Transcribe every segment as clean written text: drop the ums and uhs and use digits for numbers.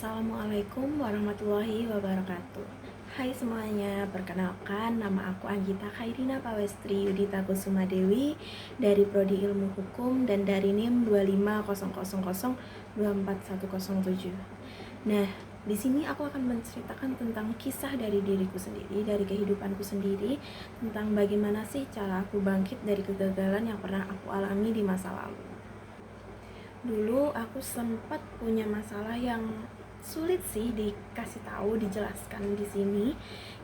Assalamualaikum warahmatullahi wabarakatuh. Hai semuanya, perkenalkan nama aku Anggita Khairina Pawestri Yudita Kusuma Dewi dari Prodi Ilmu Hukum dan dari NIM 25000241107. Nah, di sini aku akan menceritakan tentang kisah dari diriku sendiri, dari kehidupanku sendiri, tentang bagaimana sih cara aku bangkit dari kegagalan yang pernah aku alami di masa lalu. Dulu aku sempat punya masalah yang sulit sih dikasih tahu, dijelaskan di sini,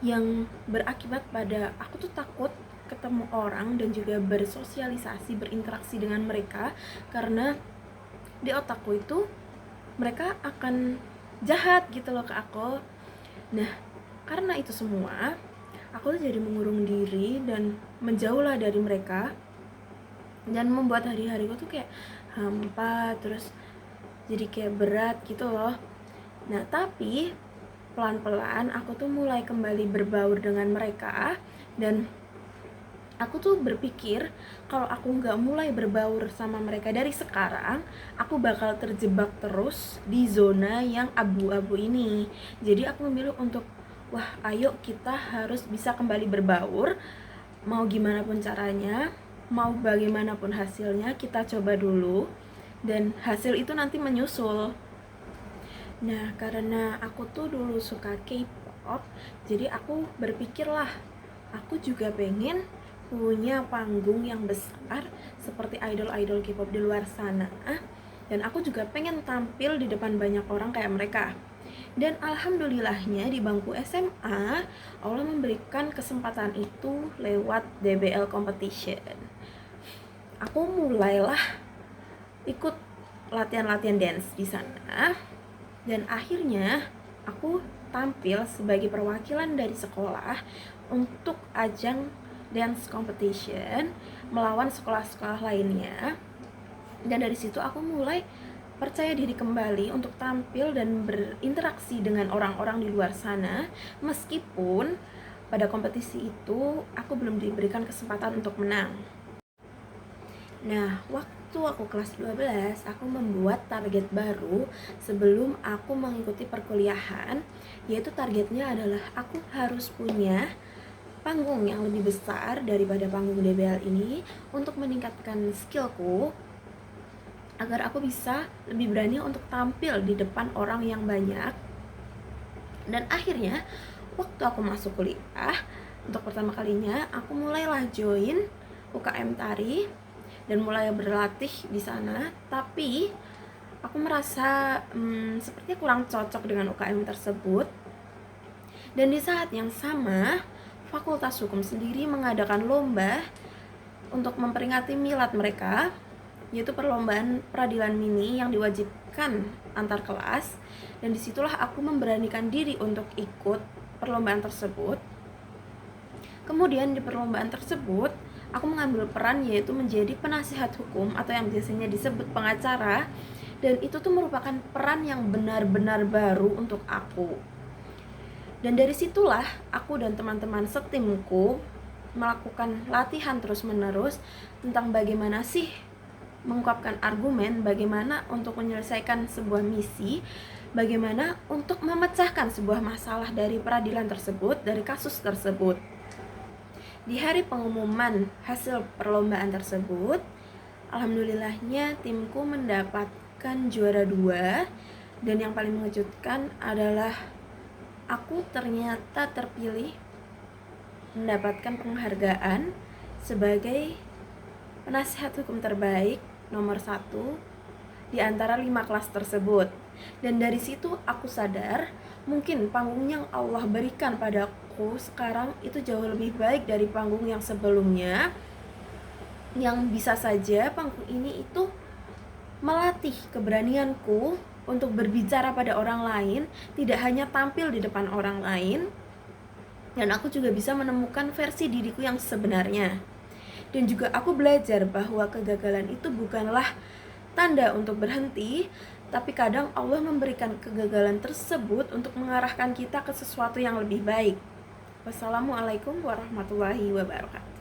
yang berakibat pada aku tuh takut ketemu orang dan juga bersosialisasi, berinteraksi dengan mereka, karena di otakku itu mereka akan jahat gitu loh ke aku. Nah, karena itu semua, aku tuh jadi mengurung diri dan menjauhlah dari mereka, dan membuat hari-hariku tuh kayak hampa, terus jadi kayak berat gitu loh. Nah, tapi pelan-pelan aku tuh mulai kembali berbaur dengan mereka, dan aku tuh berpikir kalau aku nggak mulai berbaur sama mereka dari sekarang, aku bakal terjebak terus di zona yang abu-abu ini. Jadi aku memilih untuk, wah ayo kita harus bisa kembali berbaur, mau gimana pun caranya, mau bagaimanapun hasilnya, kita coba dulu, dan hasil itu nanti menyusul. Nah, karena aku tuh dulu suka K-pop, jadi aku berpikirlah, aku juga pengen punya panggung yang besar seperti idol-idol K-pop di luar sana, dan aku juga pengen tampil di depan banyak orang kayak mereka. Dan alhamdulillahnya di bangku SMA, Allah memberikan kesempatan itu lewat DBL competition. Aku mulailah ikut latihan-latihan dance di sana, dan akhirnya aku tampil sebagai perwakilan dari sekolah untuk ajang dance competition melawan sekolah-sekolah lainnya. Dan dari situ aku mulai percaya diri kembali untuk tampil dan berinteraksi dengan orang-orang di luar sana, meskipun pada kompetisi itu aku belum diberikan kesempatan untuk menang. Nah, waktu aku kelas 12, aku membuat target baru sebelum aku mengikuti perkuliahan, yaitu targetnya adalah aku harus punya panggung yang lebih besar daripada panggung DBL ini untuk meningkatkan skillku, agar aku bisa lebih berani untuk tampil di depan orang yang banyak. Dan akhirnya waktu aku masuk kuliah, untuk pertama kalinya aku mulailah join UKM tari dan mulai berlatih di sana. Tapi aku merasa sepertinya kurang cocok dengan UKM tersebut. Dan di saat yang sama, Fakultas Hukum sendiri mengadakan lomba untuk memperingati milad mereka, yaitu perlombaan peradilan mini yang diwajibkan antar kelas. Dan disitulah aku memberanikan diri untuk ikut perlombaan tersebut. Kemudian di perlombaan tersebut aku mengambil peran, yaitu menjadi penasihat hukum atau yang biasanya disebut pengacara. Dan itu tuh merupakan peran yang benar-benar baru untuk aku. Dan dari situlah aku dan teman-teman setimku melakukan latihan terus-menerus tentang bagaimana sih mengungkapkan argumen, bagaimana untuk menyelesaikan sebuah misi, bagaimana untuk memecahkan sebuah masalah dari peradilan tersebut, dari kasus tersebut. Di hari pengumuman hasil perlombaan tersebut, alhamdulillahnya timku mendapatkan juara 2, dan yang paling mengejutkan adalah aku ternyata terpilih mendapatkan penghargaan sebagai penasihat hukum terbaik nomor 1 di antara 5 kelas tersebut. Dan dari situ aku sadar, mungkin panggung yang Allah berikan padaku sekarang itu jauh lebih baik dari panggung yang sebelumnya, yang bisa saja panggung ini itu melatih keberanianku untuk berbicara pada orang lain, tidak hanya tampil di depan orang lain, dan aku juga bisa menemukan versi diriku yang sebenarnya. Dan juga aku belajar bahwa kegagalan itu bukanlah tanda untuk berhenti, tapi kadang Allah memberikan kegagalan tersebut untuk mengarahkan kita ke sesuatu yang lebih baik. Wassalamualaikum warahmatullahi wabarakatuh.